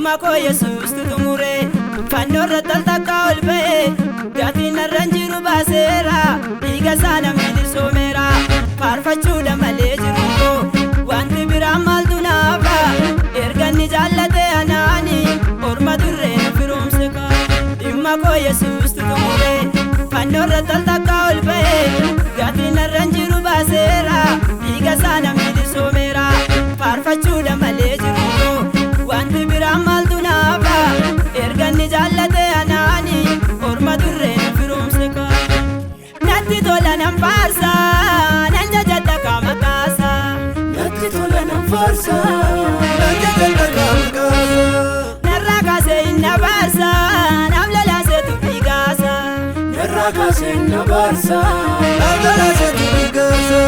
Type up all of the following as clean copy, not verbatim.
Imako Yesus tutumure Fanora taltaka olbe Gati naranjiru basera Iga sana midi somera Parfachuda malejiruko Wanti biramal dunaba Ergani jallate anani Orma durre firum seka Imako Yesus tutumure Fanora taltaka olbe Gati naranjiru basera Iga sana midi somera Parfachuda malejiruko Wanti biramal dunaba Ergani jallate anani Orma durre firum seka Natti tola nam farsa Nanja jatta kama kasa Natti tola nam farsa Nanja jatta kama kasa Narra kase inna barsa Namlala se tu bigasa Narra kase inna barsa Namlala se tu bigasa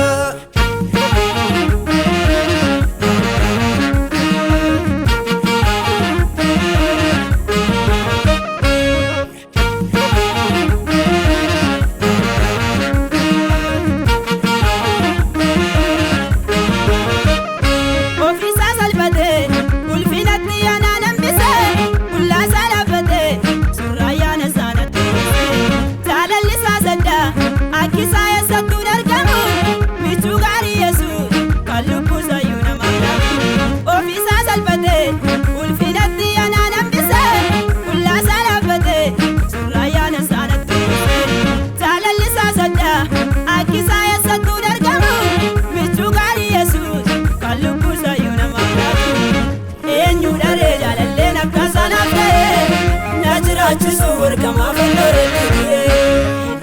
Najisu wargama fandorete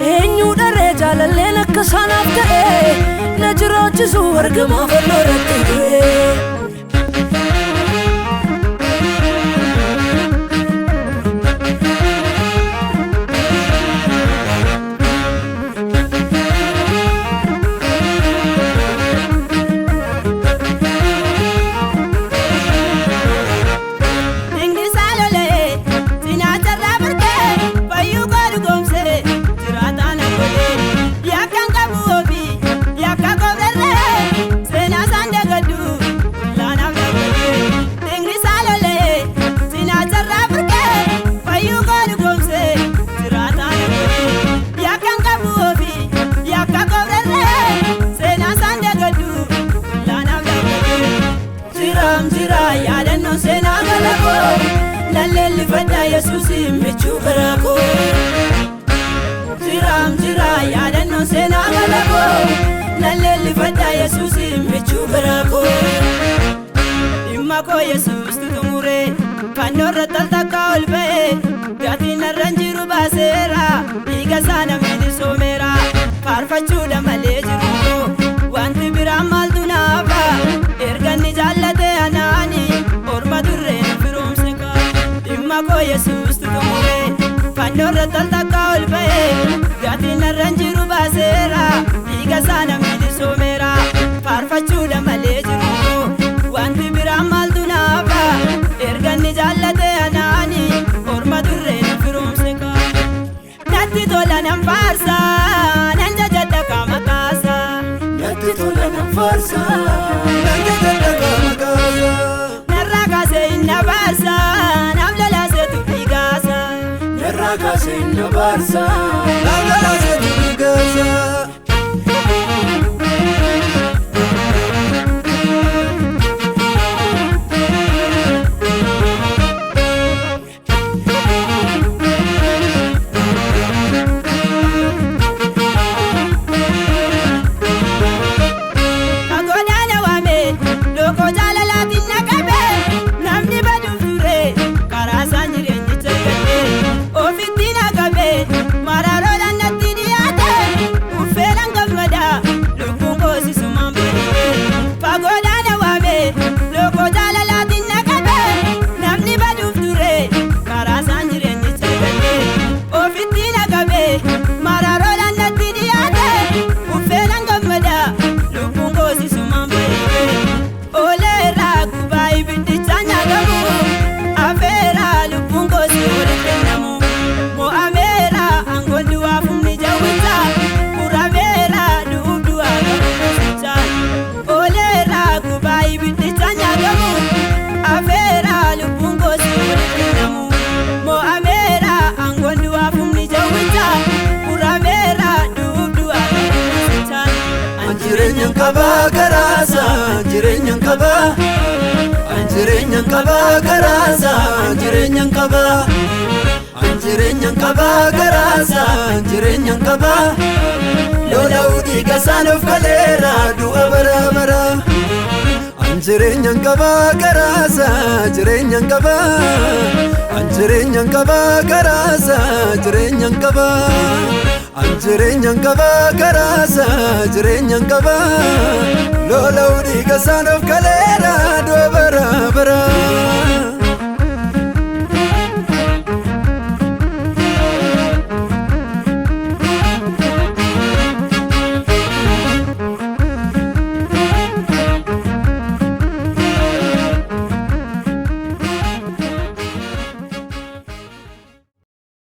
Enyu dare jalalle nakka sanafte Najisu wargama fandorete Naleli fada Yesus mechu barako Jiram jira yada no sena galako Naleli fada Yesus mechu barako Imako Yesus tutumure Fanora taltaka olbe Gati naranjiru basera Iga sana midi somera Parfachuda malejiruko Wanti biramal dunaba Ergani jallate anani Orma durre firum seka Imako Yesus tutumure Fanora taltaka olbe Gati naranjiru basera Iga sana midi somera Parfachuda malejiruko Wanti biramal dunaba Ergani jallate anani Orma durre firum seka Natti tola nam farsa Nanja jatta kama kasa Natti tola nam farsa Nanja jatta kama kasa Narra kase inna barsa Namlala se tu bigasa Narra kase inna barsa Namlala se tu bigasa Mara qaba garaasa jireenyan qaba jireenyan qaba garaasa jireenyan qaba jireenyan qaba garaasa jireenyan qaba lola udii kasaanuuf kaleera du'a bara bara jireenyan qaba garaasa jireenyan qaba jireenyan qaba garaasa jireenyan qaba jireenyan qaba garaasa jireenyan qaba lola udii kasaanuuf kaleera